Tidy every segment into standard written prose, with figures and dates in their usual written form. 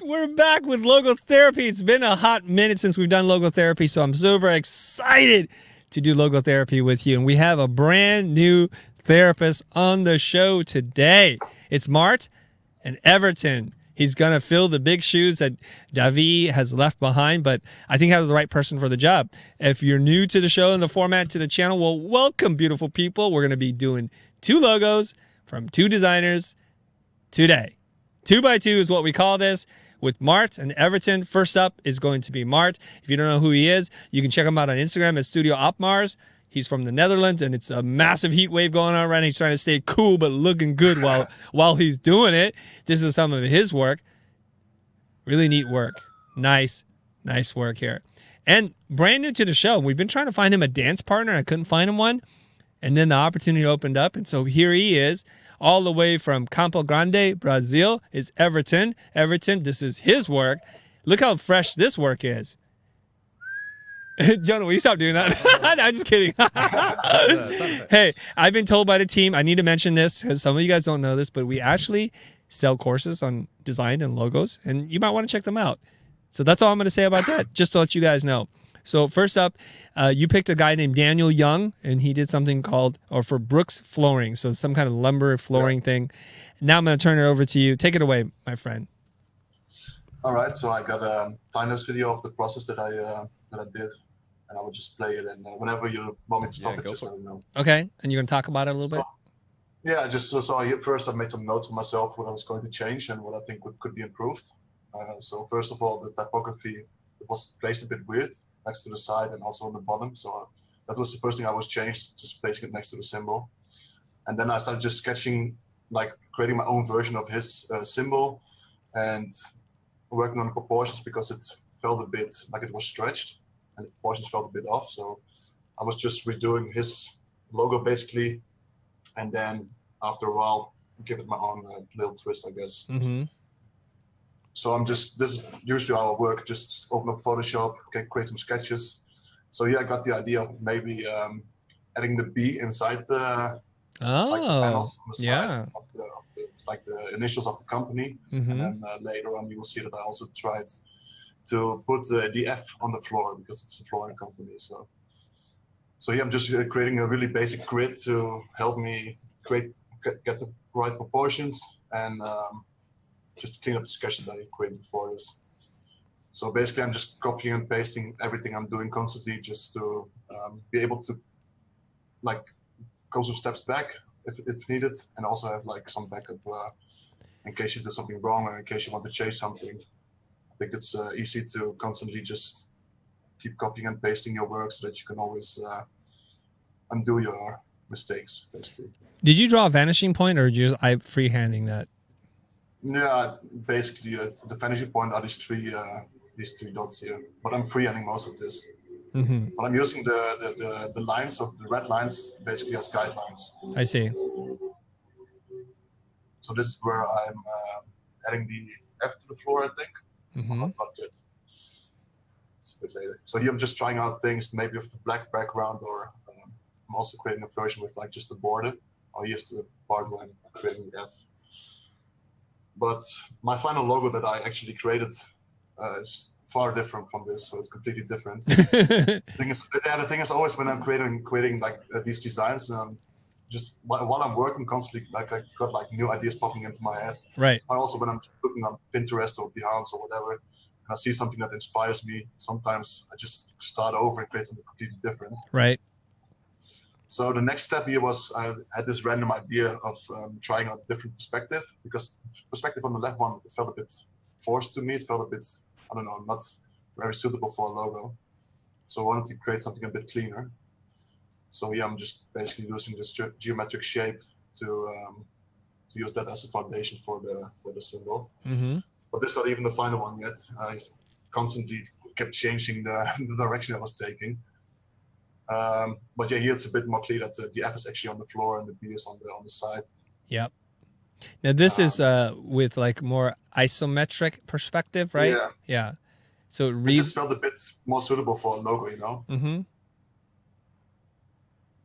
We're back with logo therapy. It's been a hot minute since we've done logo therapy, so I'm super excited to do logo therapy with you. And we have a brand new therapist on the show today. It's Mart and Everton. He's going to fill the big shoes that Davi has left behind, but I think he has the right person for the job. If you're new to the show and the format to the channel, well, welcome, beautiful people. We're going to be doing 2 logos from 2 designers today. 2x2 is what we call this with Mart and Everton. First up is going to be Mart. If you don't know who he is, you can check him out on Instagram at Studio Opmars. He's from the Netherlands, and it's a massive heat wave going on right now. He's trying to stay cool but looking good while he's doing it. This is some of his work. Really neat work. Nice work here. And brand new to the show. We've been trying to find him a dance partner. I couldn't find him one. And then the opportunity opened up, and so here he is. All the way from Campo Grande, Brazil, is Everton. Everton, this is his work. Look how fresh this work is. Jonah, will you stop doing that? No, I'm just kidding. Hey, I've been told by the team, I need to mention this because some of you guys don't know this, but we actually sell courses on design and logos, and you might want to check them out. So that's all I'm going to say about that, just to let you guys know. So first up, you picked a guy named Daniel Young, and he did something for Brooks Flooring. So some kind of lumber flooring thing. Now I'm going to turn it over to you. Take it away, my friend. All right. So I got a time-lapse video of the process that I did, and I will just play it. And whenever you want me to stop it, just let me know. Okay. And you're going to talk about it a little bit? Yeah, just so first I made some notes for myself what I was going to change and what I think could be improved. So first of all, the typography was placed a bit weird next to the side and also on the bottom. So that was the first thing I was changed, just placing it next to the symbol. And then I started just sketching, like creating my own version of his symbol and working on the proportions because it felt a bit like it was stretched and the proportions felt a bit off. So I was just redoing his logo basically. And then after a while, give it my own little twist, I guess. Mm-hmm. So this is usually how I work, just open up Photoshop, create some sketches. So I got the idea of maybe adding the B inside the panels on the side of the initials of the company. Mm-hmm. And then later on, you will see that I also tried to put the F on the floor because it's a flooring company. So I'm just creating a really basic grid to help me get the right proportions and just clean up the sketches that I created before this. So basically, I'm just copying and pasting everything I'm doing constantly just to be able to go some steps back if needed, and also have some backup in case you do something wrong or in case you want to change something. I think it's easy to constantly just keep copying and pasting your work so that you can always undo your mistakes, basically. Did you draw a vanishing point or just freehanding that? Yeah, basically the vanishing point are these three dots here, but I'm freehanding most of this. Mm-hmm. But I'm using the lines of the red lines basically as guidelines. I see. So this is where I'm adding the F to the floor, I think. Mm-hmm. Not yet. It's a bit later. So here I'm just trying out things, maybe with the black background, or I'm also creating a version with just the border. Or here's the part where I'm creating the F. But my final logo that I actually created is far different from this, so it's completely different. The thing is always when I'm creating these designs, just while I'm working constantly, I got new ideas popping into my head. Right. And also when I'm looking on Pinterest or Behance or whatever, and I see something that inspires me, sometimes I just start over and create something completely different. Right. So the next step here was I had this random idea of trying out a different perspective, because perspective on the left one, it felt a bit forced to me. It felt a bit, I don't know, not very suitable for a logo. So I wanted to create something a bit cleaner. So I'm just basically using this geometric shape to use that as a foundation for the symbol. Mm-hmm. But this is not even the final one yet. I constantly kept changing the direction I was taking. But here it's a bit more clear that the F is actually on the floor and the B is on the side. Yep. Now this is with more isometric perspective, right? Yeah. Yeah. So it just felt a bit more suitable for a logo, Mm-hmm.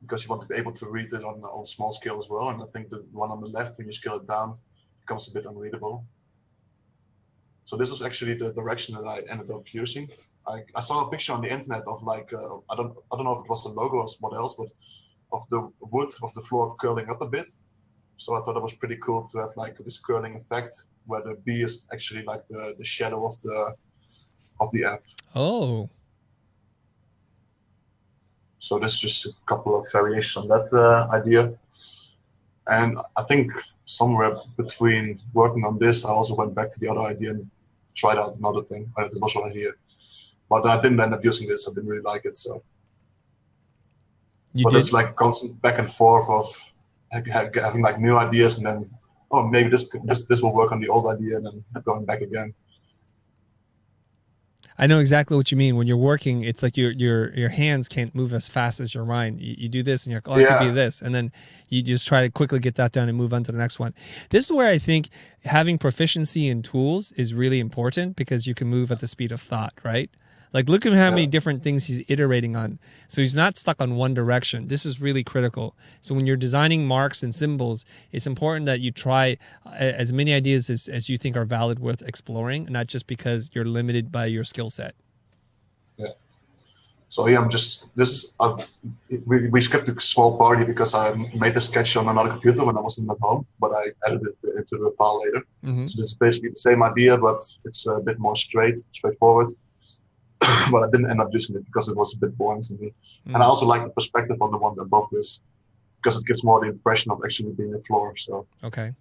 Because you want to be able to read it on small scale as well. And I think the one on the left, when you scale it down, becomes a bit unreadable. So this was actually the direction that I ended up using. I saw a picture on the internet of like I don't know if it was the logo or what else, but of the wood of the floor curling up a bit. So I thought it was pretty cool to have like this curling effect where the B is actually like the shadow of the F. Oh. So this is just a couple of variations on that idea. And I think somewhere between working on this, I also went back to the other idea and tried out another thing. There was one here. But I didn't end up using this. I didn't really like it. So, it's like a constant back and forth of having like new ideas, and then maybe this will work on the old idea, and then going back again. I know exactly what you mean. When you're working, it's like your hands can't move as fast as your mind. You do this, and you're like, it could be this, and then you just try to quickly get that done and move on to the next one. This is where I think having proficiency in tools is really important, because you can move at the speed of thought, right? Like, look at how many different things he's iterating on. So he's not stuck on one direction. This is really critical. So when you're designing marks and symbols, it's important that you try as many ideas as you think are valid, worth exploring, not just because you're limited by your skill set. Yeah. So yeah, we skipped a small party because I made the sketch on another computer when I wasn't at home, but I edited it into the file later. Mm-hmm. So this is basically the same idea, but it's a bit more straightforward. But I didn't end up using it because it was a bit boring to me. And I also like the perspective on the one above this, because it gives more the impression of actually being a floor. So okay.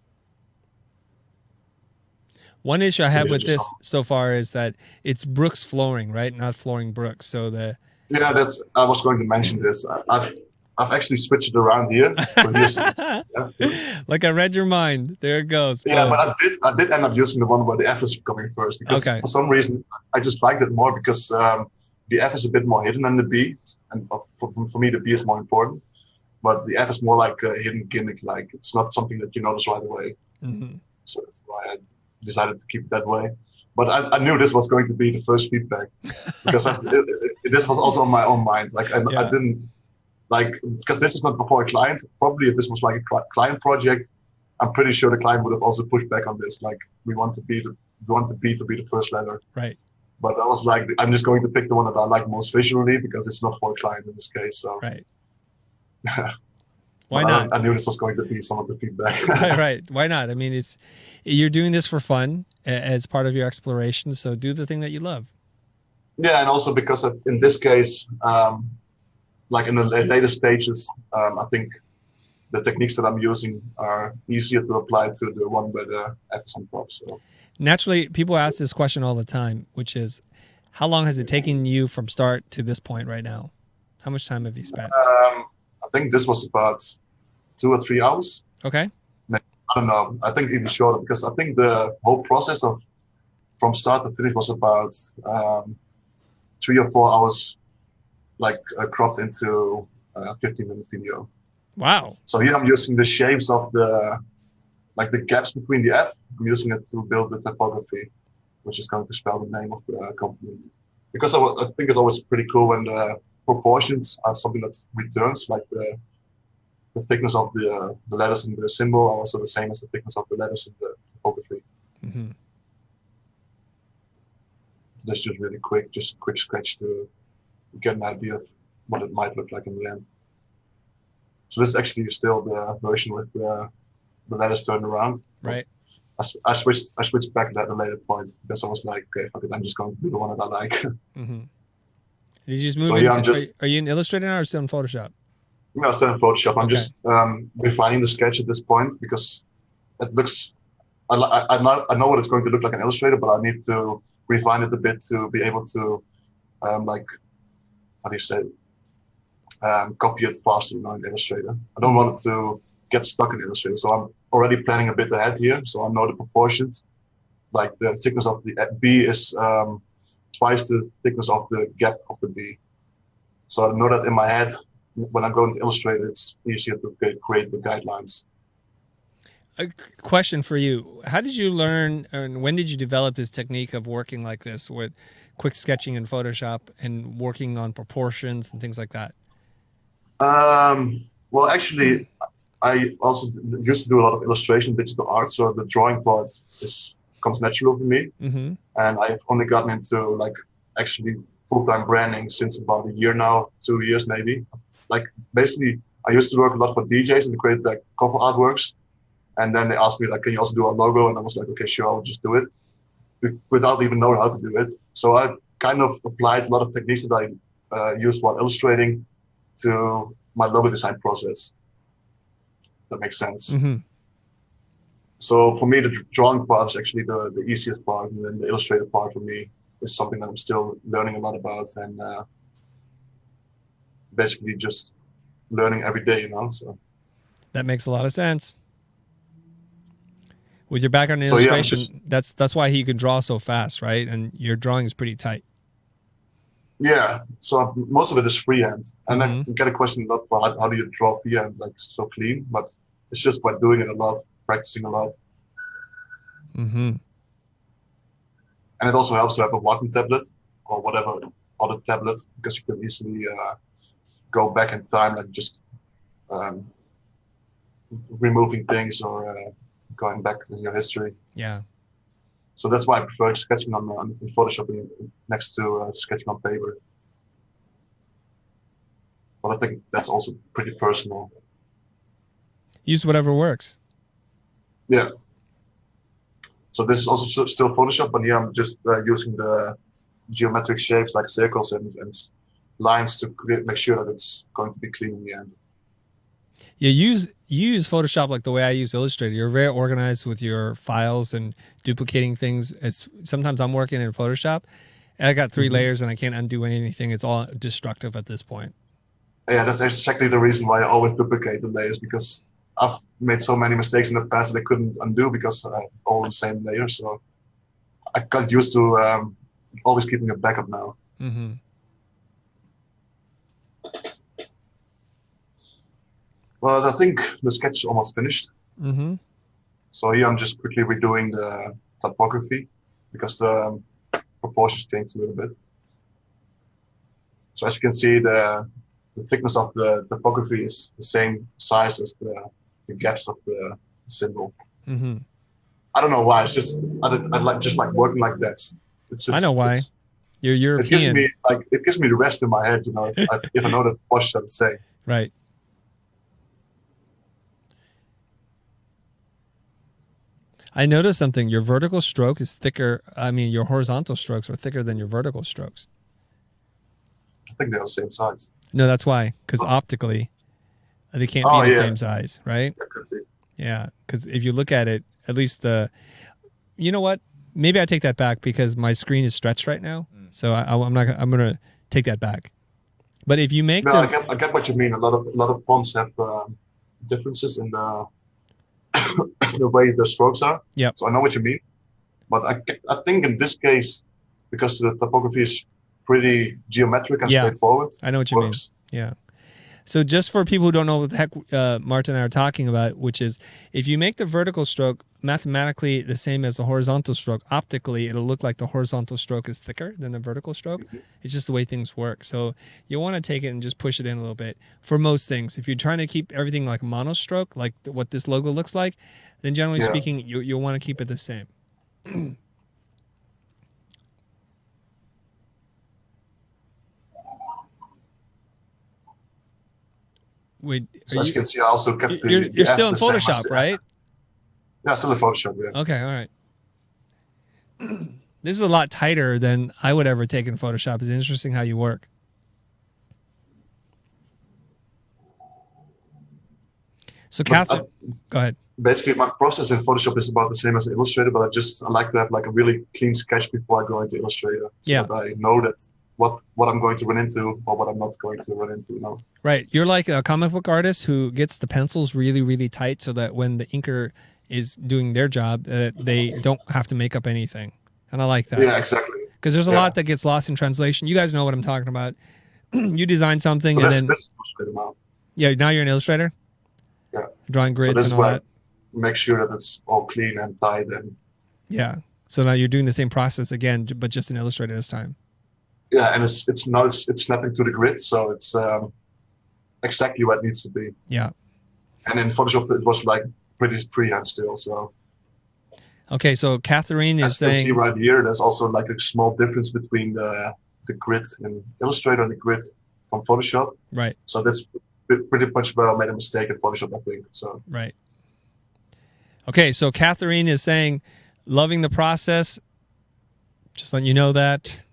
One issue I have with this so far is that it's Brooks flooring, right? Not flooring Brooks. So I was going to mention this. I've actually switched it around here. So like I read your mind. There it goes. Yeah, but I did end up using the one where the F is coming first, because for some reason I just liked it more, because the F is a bit more hidden than the B, and for me the B is more important. But the F is more like a hidden gimmick, like it's not something that you notice right away. Mm-hmm. So that's why I decided to keep it that way. But I knew this was going to be the first feedback, because this was also on my own mind. Like I didn't. Like, because this is not before a client. Probably if this was like a client project, I'm pretty sure the client would have also pushed back on this. Like, we want the B to be the first letter. Right. But I was like, I'm just going to pick the one that I like most visually, because it's not for a client in this case. So. Right. Why not? I knew this was going to be some of the feedback. Right. Why not? I mean, you're doing this for fun as part of your exploration. So do the thing that you love. Yeah, and also because in this case. Like in the later stages, I think the techniques that I'm using are easier to apply to the one where the F is on top. So naturally, people ask this question all the time, which is, how long has it taken you from start to this point right now? How much time have you spent? I think this was about 2 or 3 hours. Okay. I don't know. I think even shorter, because I think the whole process from start to finish was about 3 or 4 hours. Like cropped into a 15-minute video. Wow. So here I'm using the shapes of the gaps between the F. I'm using it to build the typography, which is going to spell the name of the company. Because I think it's always pretty cool when the proportions are something that returns, like the thickness of the letters in the symbol are also the same as the thickness of the letters in the typography. Mm-hmm. This is just really quick, just a quick sketch to get an idea of what it might look like in the end. So this is actually still the version with the letters turned around. Right. I switched back at a later point, because I was like, okay, fuck it, I'm just going to do the one that I like. Mm-hmm. Did you just move are you in Illustrator now or still in Photoshop? No, I'm still in Photoshop. I'm just refining the sketch at this point, because it looks, I know what it's going to look like in Illustrator, but I need to refine it a bit to be able to how do you say it? Copy it faster in Illustrator. I don't want it to get stuck in Illustrator, so I'm already planning a bit ahead here. So I know the proportions. Like the thickness of the B is twice the thickness of the gap of the B. So I know that in my head. When I go into Illustrator, it's easier to create the guidelines. A question for you: how did you learn, and when did you develop this technique of working like this with quick sketching in Photoshop and working on proportions and things like that? Well, actually, I also used to do a lot of illustration, digital art, so the drawing part is comes natural for me. Mm-hmm. And I've only gotten into like actually full-time branding since about a year now, 2 years maybe. Like basically, I used to work a lot for DJs and create like cover artworks. And then they asked me like, can you also do a logo? And I was like, okay, sure, I'll just do it without even knowing how to do it. So I kind of applied a lot of techniques that I used while illustrating to my logo design process. If that makes sense. Mm-hmm. So for me, the drawing part is actually the easiest part, and then the illustrative part for me is something that I'm still learning a lot about, and basically just learning every day, So that makes a lot of sense. With your background in illustration, that's why you can draw so fast, right? And your drawing is pretty tight. Yeah, so most of it is freehand, and I get a question a lot about how do you draw freehand like so clean, but it's just by doing it a lot, practicing a lot. Mm-hmm. And it also helps to have a Wacom tablet or whatever other tablet, because you can easily go back in time, like just removing things or going back in your history. Yeah. So that's why I prefer sketching on Photoshop next to sketching on paper. But I think that's also pretty personal. Use whatever works. Yeah. So this is also still Photoshop, but here I'm just using the geometric shapes like circles and lines to make sure that it's going to be clean in the end. Yeah, you use Photoshop like the way I use Illustrator. You're very organized with your files and duplicating things. Sometimes I'm working in Photoshop, and I got 3 layers and I can't undo anything. It's all destructive at this point. Yeah, that's exactly the reason why I always duplicate the layers, because I've made so many mistakes in the past that I couldn't undo because I have all the same layer. So I got used to always keeping a backup now. Mm-hmm. Well, I think the sketch is almost finished. Mm-hmm. So here I'm just quickly redoing the typography because the proportions changed a little bit. So as you can see, the thickness of the typography is the same size as the gaps of the symbol. Mm-hmm. I don't know why. It's just I like working like that. It's just, I know why. You're European. It gives me the rest in my head. If I know the wash that say. Right. I noticed something. Your vertical stroke is thicker. I mean, your horizontal strokes are thicker than your vertical strokes. I think they're the same size. No, that's why. Because optically, they can't be the same size, right? That could be. Yeah, because if you look at it, at least you know what? Maybe I take that back because my screen is stretched right now. So I'm gonna take that back. But if you make I get what you mean. A lot of fonts have differences in the the way the strokes are. Yeah. So I know what you mean. But I think in this case, because the typography is pretty geometric and straightforward. I know what you mean. Yeah. So just for people who don't know what the heck Mart and I are talking about, which is if you make the vertical stroke mathematically the same as the horizontal stroke, optically it'll look like the horizontal stroke is thicker than the vertical stroke. Mm-hmm. It's just the way things work. So you want to take it and just push it in a little bit for most things. If you're trying to keep everything like a monostroke, like what this logo looks like, then generally speaking, you'll want to keep it the same. Wait, so as you can see, I also kept you're still in Photoshop, right? Yeah, still in Photoshop, yeah. Okay, all right. This is a lot tighter than I would ever take in Photoshop. It's interesting how you work. So, Catherine, go ahead. Basically, my process in Photoshop is about the same as Illustrator, but I like to have like a really clean sketch before I go into Illustrator, so that I know that what I'm going to run into or what I'm not going to run into, Right. You're like a comic book artist who gets the pencils really, really tight so that when the inker is doing their job, they don't have to make up anything. And I like that. Yeah, exactly. Because there's a lot that gets lost in translation. You guys know what I'm talking about. You design something so and then... Yeah, now you're an illustrator? Yeah. Drawing grids and all that? Make sure that it's all clean and tight. Yeah. So now you're doing the same process again, but just in Illustrator this time. Yeah, and it's snapping to the grid, so it's exactly what it needs to be. Yeah. And in Photoshop, it was like pretty freehand still. So. Okay, so Catherine is As you can see saying, right here, there's also like a small difference between the grid in Illustrator and the grid from Photoshop. right, So that's pretty much where I made a mistake in Photoshop, I think. So right. Okay, so Catherine is saying, loving the process. Just letting you know that.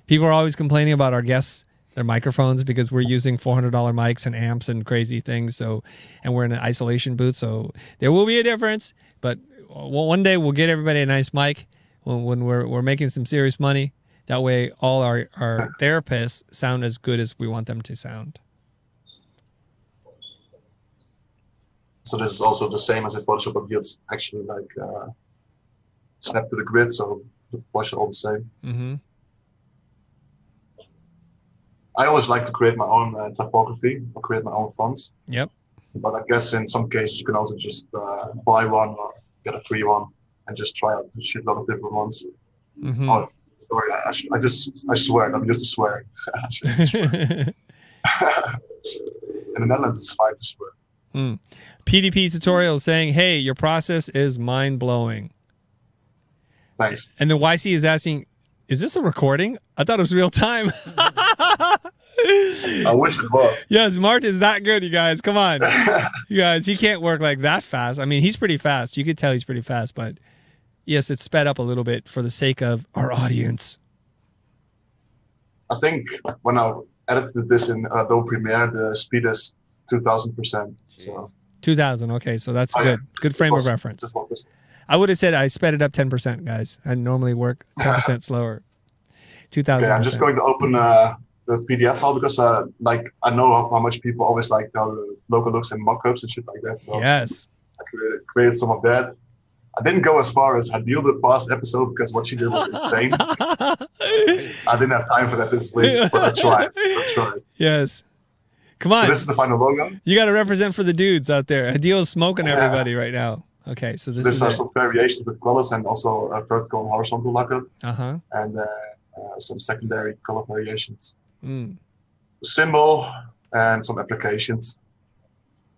People are always complaining about our guests, their microphones, because we're using $400 mics and amps and crazy things. So, and we're in an isolation booth, so there will be a difference. But one day we'll get everybody a nice mic when we're making some serious money. That way, all our therapists sound as good as we want them to sound. So this is also the same as in Photoshop, but it's actually like snapped to the grid, so the wash are all the same. Mm-hmm. I always like to create my own typography or create my own fonts. Yep. But I guess in some cases you can also just buy one or get a free one and just try out a shitload of different ones. Mm-hmm. Oh, sorry, I swear, I'm used to swearing. In the Netherlands, it's fine to swear. PDP tutorial saying, hey, your process is mind-blowing. Thanks. And then YC is asking, is this a recording? I thought it was real time. I wish it was. Yes, Mart is that good, you guys. Come on. You guys, he can't work like that fast. I mean, he's pretty fast. You could tell he's pretty fast, but yes, it's sped up a little bit for the sake of our audience. I think when I edited this in Adobe Premiere, the speed is 2,000%. So 2,000. Okay, so that's good. Good frame of reference. I would have said I sped it up 10%, guys. I normally work 10% slower. 2,000. Okay, I'm just going to open the PDF file because like I know how much people always like how the logo looks in mockups and shit like that. So yes, I created some of that. I didn't go as far as Hadil the past episode because what she did was insane. I didn't have time for that this week, but I tried. Yes. Come on. So this is the final logo. You got to represent for the dudes out there. Hadil is smoking everybody right now. Okay, so this is some variations with colors and also vertical and horizontal lockup. And some secondary color variations. The symbol and some applications.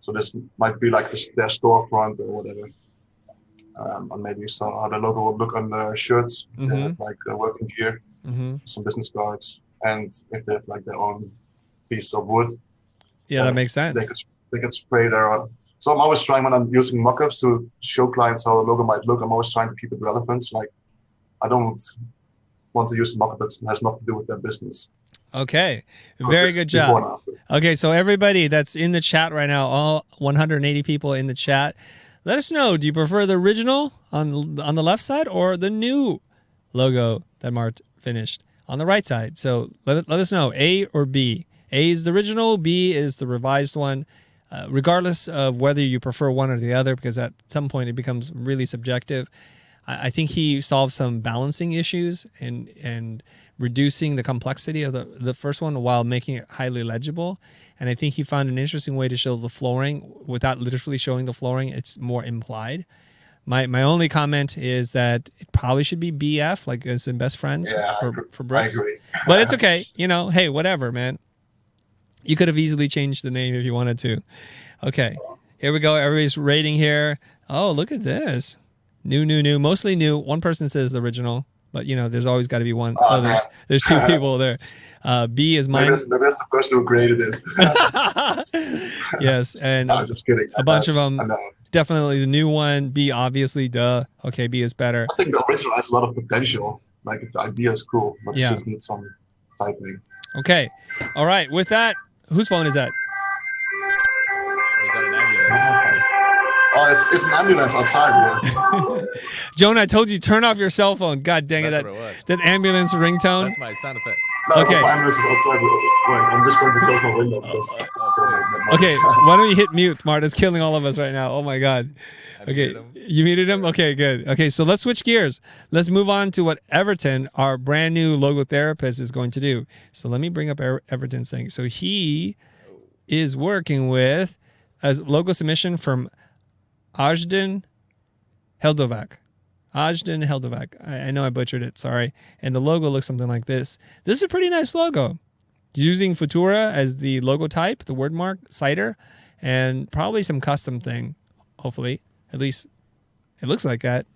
So this might be like their storefront or whatever. And maybe you saw how the logo will look on the shirts. They have like working gear, some business cards, and if they have like their own piece of wood. Yeah, that makes sense. They can spray their. So I'm always trying when I'm using mockups to show clients how a logo might look. I'm always trying to keep it relevant. Like I don't want to use a mockup that has nothing to do with their business. Okay, very good job. Okay, so everybody that's in the chat right now, all 180 people in the chat, let us know. Do you prefer the original on the left side or the new logo that Mart finished on the right side? So let us know, A or B. A is the original, B is the revised one. Regardless of whether you prefer one or the other, because at some point it becomes really subjective. I think he solved some balancing issues and reducing the complexity of the first one while making it highly legible. And I think he found an interesting way to show the flooring without literally showing the flooring. It's more implied. My only comment is that it probably should be BF, like as in best friends for Brooks. I agree. But it's okay. You know, hey, whatever, man. You could have easily changed the name if you wanted to. Okay, here we go. Everybody's rating here. Oh, look at this. New. Mostly new. One person says the original, but you know, there's always got to be one. There's two people there. B is mine. Maybe that's the person who created it. Yes, and no, just kidding. A bunch of them. Definitely the new one. B, obviously, duh. Okay, B is better. I think the original has a lot of potential. Like the idea is cool, but it just needs some typing. Okay, all right. With that, whose phone is that? Or is that an ambulance? Oh, it's an ambulance outside. Yeah. Jonah, I told you turn off your cell phone. God dang That's it! what it was. That ambulance ringtone. That's my sound effect. No, Okay. the ambulance is outside. I'm just going to close my window. Okay, why don't you hit mute, Mart? It's killing all of us right now. Oh my God. Okay, you muted him? Okay, good. Okay, so let's switch gears. Let's move on to what Everton, our brand new logo therapist, is going to do. So let me bring up Everton's thing. So he is working with a logo submission from Ajden Heldovac. Ajden Heldovac. I know I butchered it, sorry. And the logo looks something like this. This is a pretty nice logo. Using Futura as the logo type, the word mark, cider, and probably some custom thing, hopefully. At least it looks like that.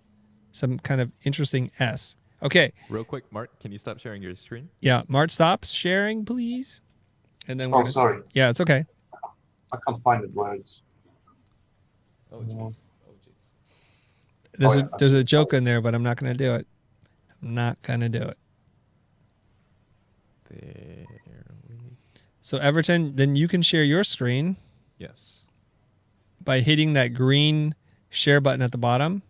some kind of interesting S. Okay. Real quick, Mart, can you stop sharing your screen? Yeah, Mart, stop sharing, please. And then we're sorry. Yeah, it's okay. I can't find it where it's. Oh, jeez. Oh, jeez. There's a joke in there, but I'm not going to do it. I'm not going to do it. There we... So, Everton, then you can share your screen. Yes. By hitting that green share button at the bottom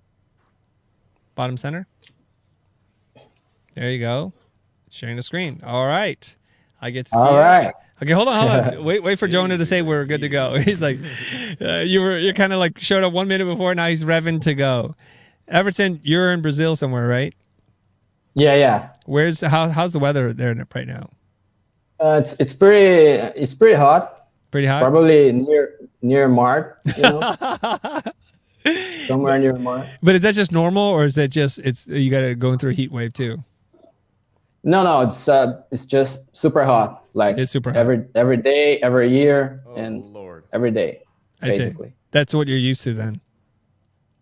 center. There you go. Sharing the screen. All right. I get to see All right. Okay, hold on. Wait for Jonah to say we're good to go. He's like, you're kind of like showed up 1 minute before. Now he's revving to go. Everton, you're in Brazil somewhere, right? Yeah. How's the weather there right now? It's pretty hot. Pretty hot. Probably near Mart, somewhere near Mart. But is that just normal, or is that just you got to go through a heat wave too? No, it's just super hot. Like it's super hot. every day, every year, and Lord. every day. I see. Basically. That's what you're used to then.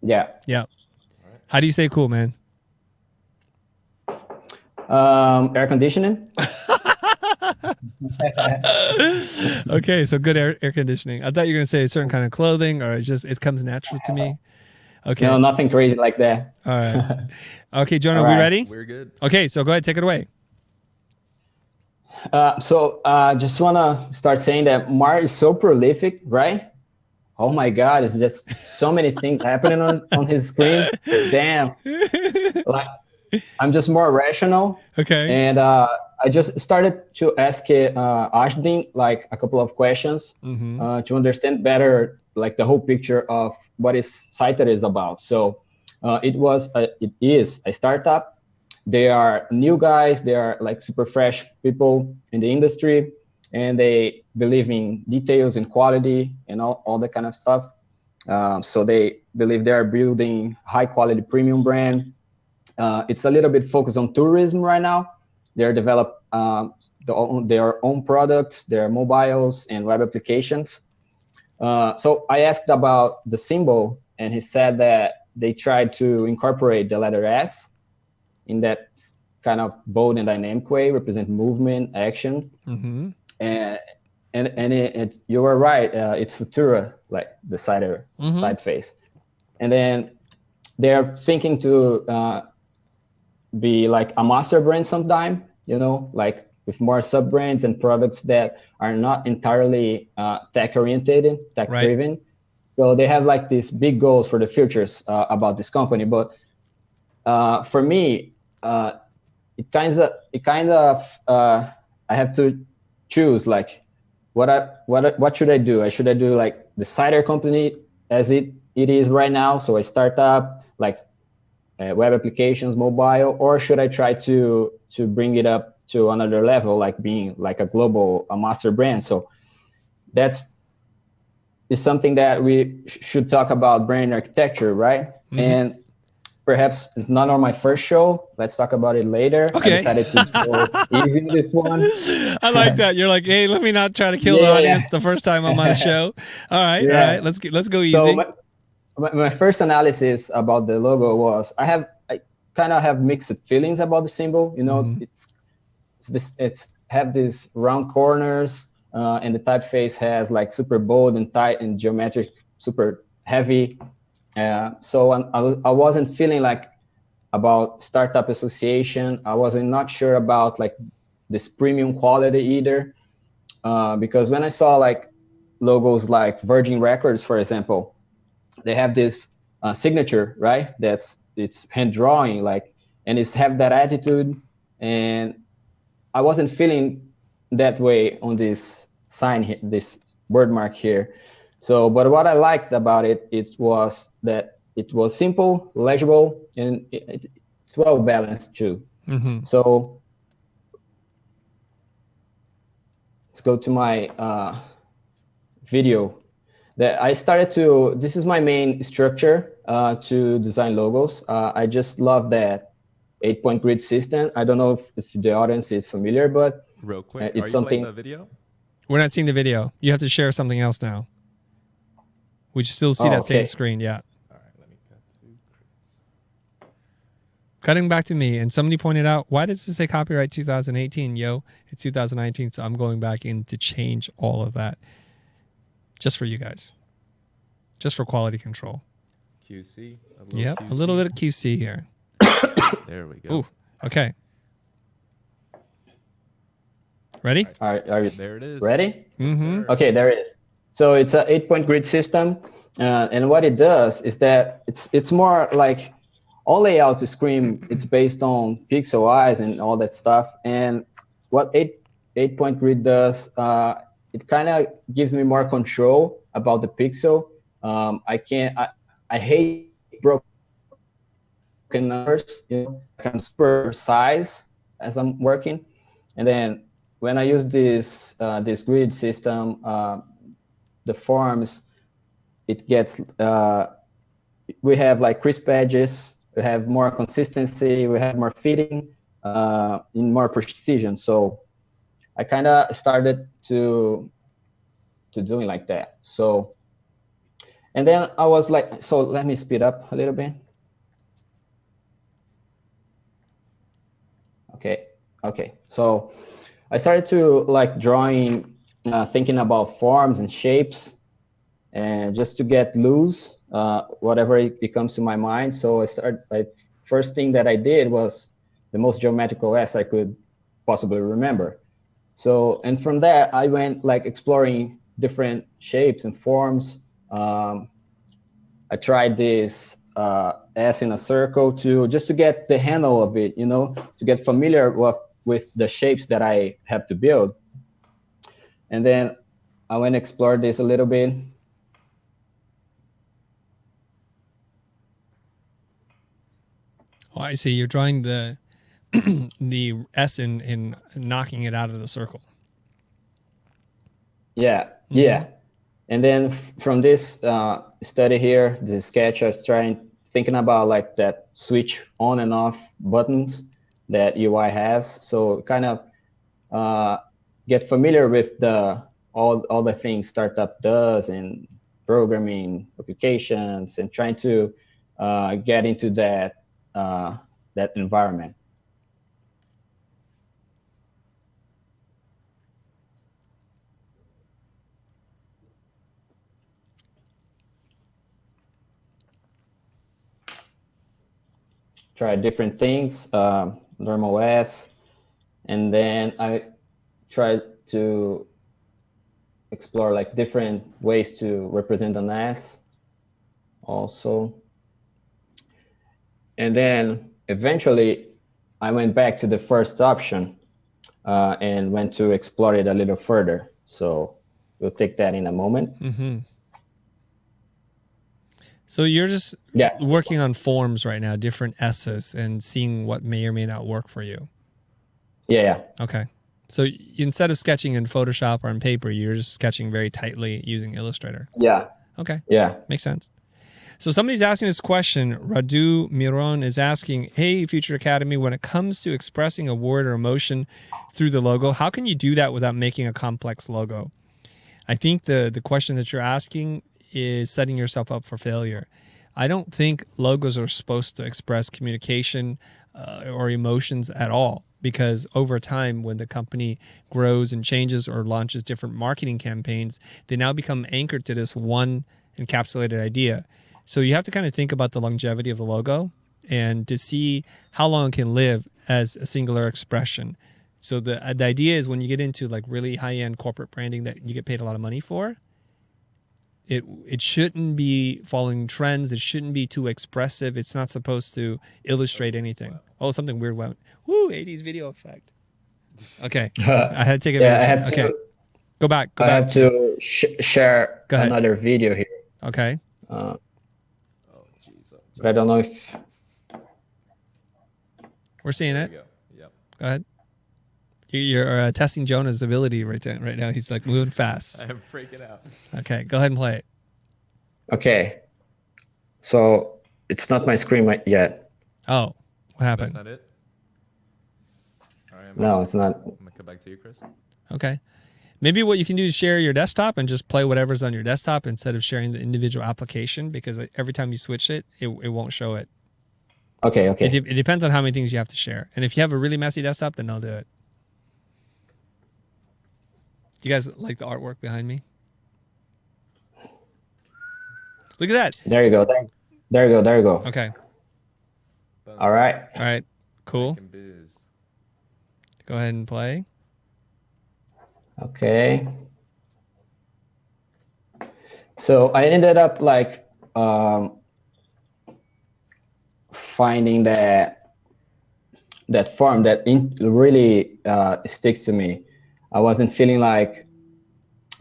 Yeah. Yeah. How do you stay cool, man? Air conditioning. Okay, so good air conditioning. I thought you were gonna say a certain kind of clothing, or it comes natural to me. Okay. No, nothing crazy like that. All right. Okay, Jonah, All we right. ready? We're good. Okay, so go ahead, take it away. So just wanna start saying that Mart is so prolific, right? Oh my God, it's just so many things happening on his screen. Damn. Like I'm just more rational. Okay. And I just started to ask Ashdin like a couple of questions to understand better like the whole picture of what is Subtitles about. So it is a startup. They are new guys. They are like super fresh people in the industry, and they believe in details and quality and all that kind of stuff. So they believe they are building high quality premium brand. It's a little bit focused on tourism right now. They're develop their own products, their mobiles and web applications. So I asked about the symbol, and he said that they tried to incorporate the letter S in that kind of bold and dynamic way, represent movement, action. Mm-hmm. And you were right. It's Futura, like the side face. And then they're thinking to be like a master brand sometime, like with more sub brands and products that are not entirely tech oriented, tech driven. Right. So they have like these big goals for the futures about this company. But for me, it kind of I have to choose like what should I do? Should I do like the cider company as it is right now? So I start up like web applications, mobile, or should I try to bring it up to another level, like being like a master brand? So that's is something that we should talk about brand architecture, right? Mm-hmm. And perhaps it's not on my first show. Let's talk about it later. Okay. I decided to go easy with this one. I like that. You're like, hey, let me not try to kill the audience the first time I'm on the show. All right. Let's go easy. So my first analysis about the logo was I kind of have mixed feelings about the symbol. It's have these round corners, and the typeface has like super bold and tight and geometric, super heavy. So I wasn't feeling like about startup association. I wasn't not sure about like this premium quality either, because when I saw like logos like Virgin Records, for example, they have this signature, right? It's hand drawing, like, and it's have that attitude, and I wasn't feeling that way on this sign here, this word mark here. So, but what I liked about it was that it was simple, legible, and it's well balanced too. Mm-hmm. So let's go to my video. That I started to. This is my main structure to design logos. I just love that 8-point grid system. I don't know if the audience is familiar, but real quick, it's are something. You playing the video? We're not seeing the video. You have to share something else now. We still see that same screen. Yeah. All right, let me cut to Chris. Cutting back to me, and somebody pointed out, why does it say copyright 2018? Yo, it's 2019, so I'm going back in to change all of that. Just for you guys. Just for quality control. QC. Yep, a little bit of QC here. There we go. Ooh, okay. Ready? Are you There it is. ready? Mm-hmm. Okay, there it is. So it's a 8-point grid system, and what it does is that it's more like all layouts screen. It's based on pixel eyes and all that stuff. And what 8-point grid does, it kind of gives me more control about the pixel. I hate broken numbers. I'm super precise as I'm working, and then when I use this grid system, the forms, it gets we have like crisp edges, we have more consistency, we have more fitting, in more precision. So I kind of started to doing like that. So, and then I was like, so let me speed up a little bit. Okay. So I started to like drawing, thinking about forms and shapes, and just to get loose, whatever it comes to my mind. So first thing that I did was the most geometrical S I could possibly remember. So, and from that, I went like exploring different shapes and forms. I tried this S in a circle just to get the handle of it, to get familiar with the shapes that I have to build. And then I went to explore this a little bit. Oh, I see. You're drawing the the S in knocking it out of the circle. Yeah, yeah. And then from this study here, this sketch, I was thinking about like that switch on and off buttons that UI has. So kind of get familiar with all the things startup does and programming applications, and trying to get into that environment. Try different things, normal S, and then I tried to explore like different ways to represent an S also. And then eventually I went back to the first option and went to explore it a little further. So we'll take that in a moment. Mm-hmm. So you're just working on forms right now, different S's, and seeing what may or may not work for you. Yeah. Okay. So instead of sketching in Photoshop or on paper, you're just sketching very tightly using Illustrator. Yeah. Okay. Yeah. Makes sense. So somebody's asking this question. Radu Miron is asking, hey, Future Academy, when it comes to expressing a word or emotion through the logo, how can you do that without making a complex logo? I think the question that you're asking is setting yourself up for failure. I don't think logos are supposed to express communication or emotions at all, because over time, when the company grows and changes or launches different marketing campaigns, they now become anchored to this one encapsulated idea. So you have to kind of think about the longevity of the logo and to see how long it can live as a singular expression. So the idea is when you get into like really high-end corporate branding that you get paid a lot of money for, it shouldn't be following trends. It shouldn't be too expressive. It's not supposed to illustrate anything. Oh, something weird went. Woo, 80s video effect. Okay. I had to take advantage. Okay. Go back. I have to share another video here. Okay. But I don't know if... We're seeing it. Go. Yep. Go ahead. You're testing Jonah's ability right now. He's like moving fast. I am freaking out. Okay, go ahead and play it. Okay. So it's not my screen yet. Oh, what happened? That's not it? All right, No, it's not. I'm going to come back to you, Chris. Okay. Maybe what you can do is share your desktop and just play whatever's on your desktop instead of sharing the individual application, because every time you switch it, it won't show it. Okay. It depends on how many things you have to share. And if you have a really messy desktop, then I'll do it. Do you guys like the artwork behind me? Look at that. There you go. There you go. Okay. All right. Cool. Making biz. Go ahead and play. Okay. So I ended up like finding that form that really sticks to me. I wasn't feeling like,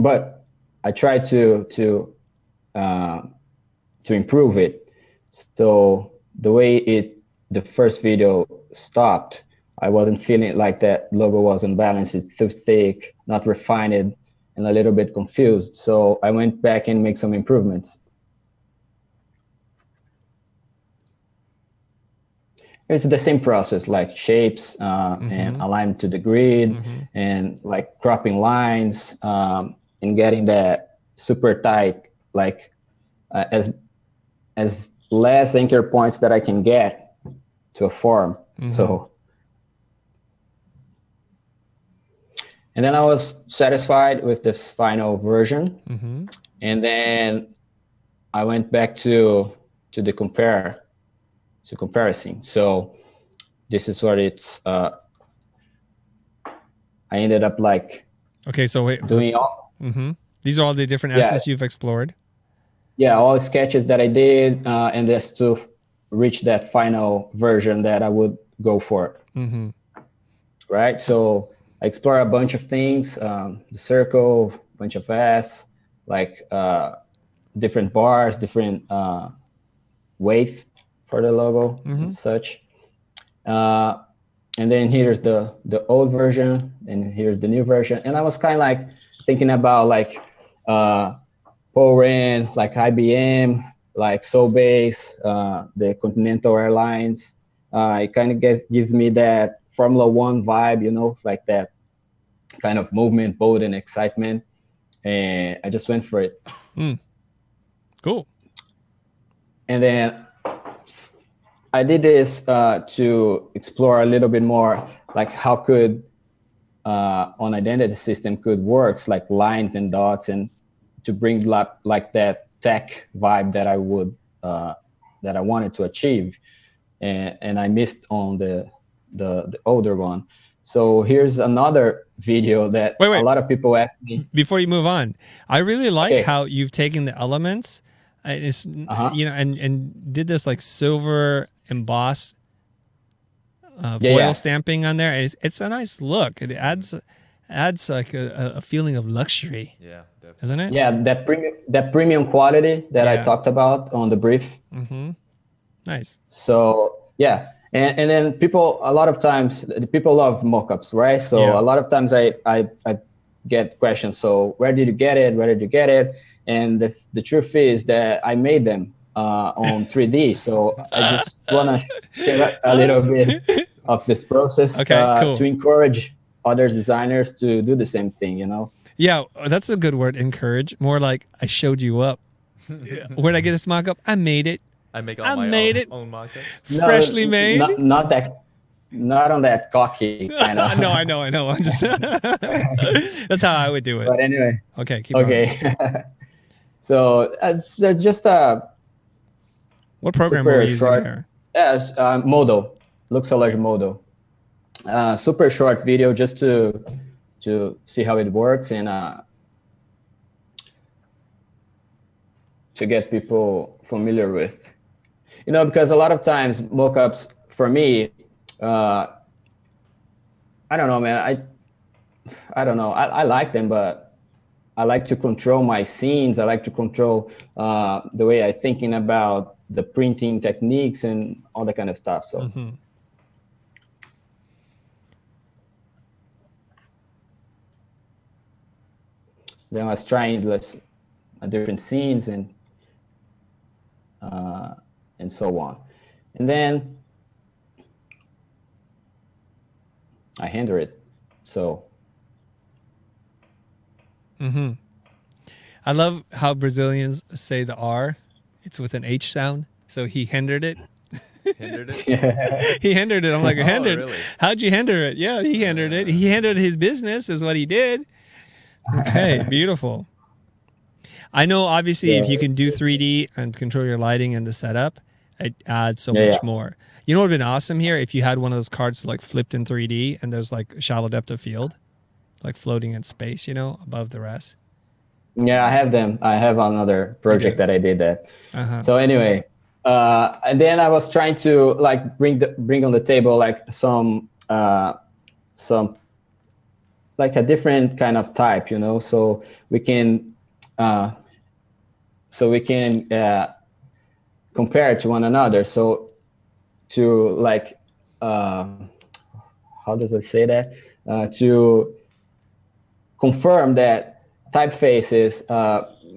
but I tried to improve it. So the way the first video stopped, I wasn't feeling like that logo was unbalanced. It's too thick, not refined, and a little bit confused. So I went back and made some improvements. It's the same process, like shapes and alignment to the grid and like cropping lines and getting that super tight, like as less anchor points that I can get to a form. So, and then I was satisfied with this final version. And then I went back to the comparison. So this is what it's, I ended up like, okay, so wait, doing all. These are all the different assets you've explored. Yeah, all sketches that I did, and just to reach that final version that I would go for. Right. So I explore a bunch of things, the circle, bunch of S, like different bars, different weight for the logo and such. And then here's the old version, and here's the new version. And I was kind of like thinking about like Poland, like IBM, like Soulbase, the Continental Airlines. It kind of gives me that Formula One vibe, you know, like that kind of movement, bold, and excitement. And I just went for it. Cool. And then I did this to explore a little bit more, like how could an identity system could works, like lines and dots, and to bring like that tech vibe that I would that I wanted to achieve, and I missed on the older one. So here's another video that a lot of people ask me. Before you move on, I really like how you've taken the elements, it's you know, and did this like silver embossed foil stamping on there. It's a nice look. It adds like a feeling of luxury. Yeah, definitely. Isn't it? Yeah, that premium quality that I talked about on the brief. Nice. So yeah, and then people, a lot of times people love mockups, right? So a lot of times I get questions. So where did you get it? Where did you get it? And the truth is that I made them on 3D. So I just want to share a little bit of this process cool. to encourage other designers to do the same thing, you know? Yeah, that's a good word, encourage. More like I showed you up. Where'd I get this mock-up? I made it. I make all my own mock-ups. Freshly made. Not on that cocky kind of. No, I know. I'm just. That's how I would do it. But anyway. Okay. Keep going. So it's just what program were you using here? Yes, Modo, Luxolage Modo. Super short video just to see how it works and to get people familiar with. You know, because a lot of times mockups for me, I don't know, man. I don't know. I like them, but I like to control my scenes. I like to control the way I'm thinking about the printing techniques and all that kind of stuff. So. Then I was trying different scenes and so on. And then I render it. So. I love how Brazilians say the R. It's with an H sound. So he rendered it. Hindered it? He hindered it. I'm like, hindered? Really? How'd you hinder it? Yeah, he hindered it. He hindered his business is what he did. Okay, beautiful. I know, obviously, if you can do 3D and control your lighting and the setup, it adds so much more. You know what would have been awesome here? If you had one of those cards like flipped in 3D and there's like shallow depth of field, like floating in space, you know, above the rest. Yeah, I have them. I have another project that I did that. So anyway, and then I was trying to like bring on the table like some like a different kind of type, you know, so we can compare to one another. So to like how does it say that? To confirm that typefaces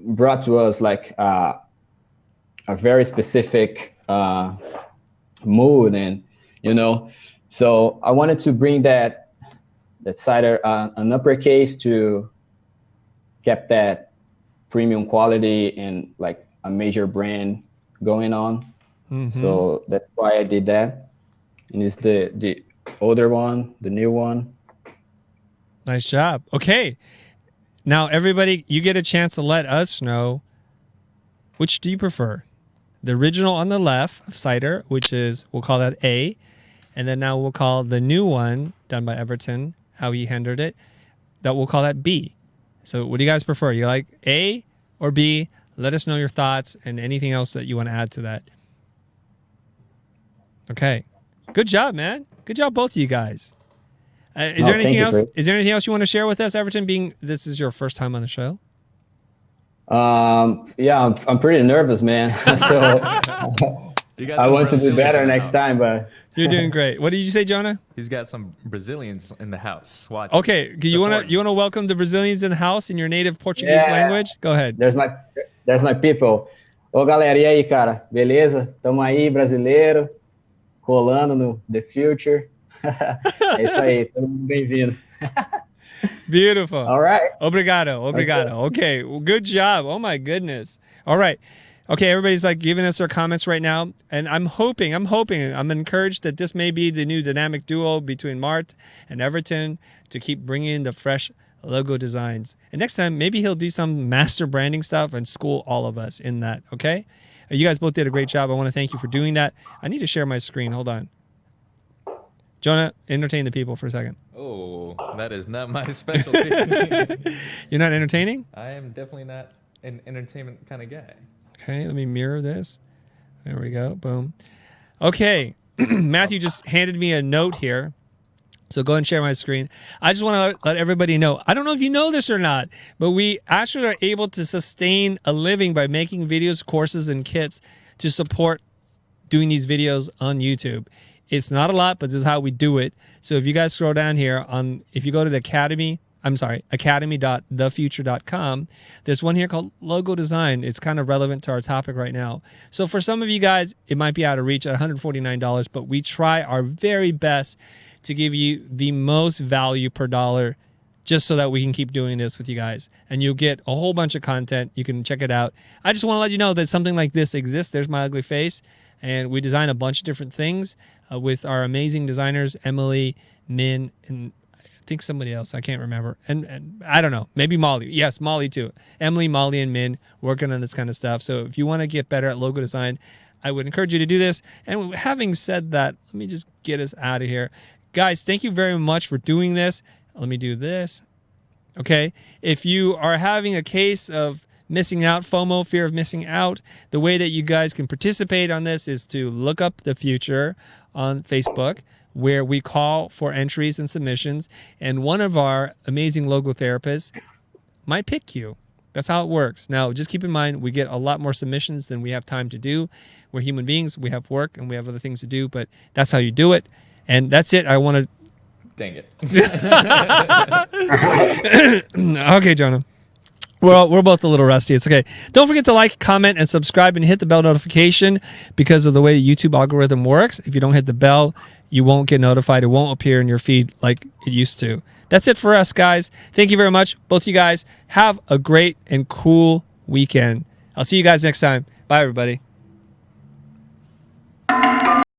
brought to us like a very specific mood, and you know, so I wanted to bring that cider an uppercase to keep that premium quality and like a major brand going on. So that's why I did that, and it's the older one, the new one. Nice job. Okay. Now, everybody, you get a chance to let us know, which do you prefer? The original on the left of Cider, which is, we'll call that A. And then now we'll call the new one done by Everton, how he hindered it, that we'll call that B. So what do you guys prefer? You like A or B? Let us know your thoughts and anything else that you want to add to that. Okay. Good job, man. Good job, both of you guys. Is there anything else? Is there anything else you want to share with us, Everton? Being this is your first time on the show. Yeah, I'm pretty nervous, man. So I want to do better next time, but you're doing great. What did you say, Jonah? He's got some Brazilians in the house. Watch. Okay, you wanna welcome the Brazilians in the house in your native Portuguese language? Go ahead. There's my people. Ô, galera, e aí, cara? Beleza? Tamo aí, brasileiro, rolando no The Future. É isso aí, todo mundo bem-vindo. Beautiful. All right. Obrigado. Okay, well, good job. Oh my goodness. All right. Okay, everybody's like giving us their comments right now, and I'm encouraged that this may be the new dynamic duo between Mart and Everton to keep bringing in the fresh logo designs. And next time, maybe he'll do some master branding stuff and school all of us in that, okay? You guys both did a great job. I want to thank you for doing that. I need to share my screen. Hold on. Jonah, entertain the people for a second. Oh, that is not my specialty. You're not entertaining? I am definitely not an entertainment kind of guy. Okay, let me mirror this. There we go. Boom. Okay, Matthew just handed me a note here. So go and share my screen. I just want to let everybody know. I don't know if you know this or not, but we actually are able to sustain a living by making videos, courses, and kits to support doing these videos on YouTube. It's not a lot, but this is how we do it. So if you guys scroll down here, if you go to the academy.thefuture.com, there's one here called Logo Design. It's kind of relevant to our topic right now. So for some of you guys, it might be out of reach at $149, but we try our very best to give you the most value per dollar just so that we can keep doing this with you guys. And you'll get a whole bunch of content. You can check it out. I just want to let you know that something like this exists. There's my ugly face. And we design a bunch of different things with our amazing designers, Emily, Min, and I think somebody else. I can't remember. And I don't know. Maybe Molly. Yes, Molly too. Emily, Molly, and Min working on this kind of stuff. So if you want to get better at logo design, I would encourage you to do this. And having said that, let me just get us out of here. Guys, thank you very much for doing this. Let me do this. Okay. If you are having a case of missing out, FOMO, fear of missing out, the way that you guys can participate on this is to look up The Future on Facebook, where we call for entries and submissions, and one of our amazing logo therapists might pick you. That's how it works. Now, just keep in mind, we get a lot more submissions than we have time to do. We're human beings. We have work, and we have other things to do, but that's how you do it. And that's it. I want to... Dang it. Okay, Jonah. We're both a little rusty. It's okay. Don't forget to like, comment, and subscribe, and hit the bell notification because of the way the YouTube algorithm works. If you don't hit the bell, you won't get notified. It won't appear in your feed like it used to. That's it for us, guys. Thank you very much. Both of you guys have a great and cool weekend. I'll see you guys next time. Bye, everybody.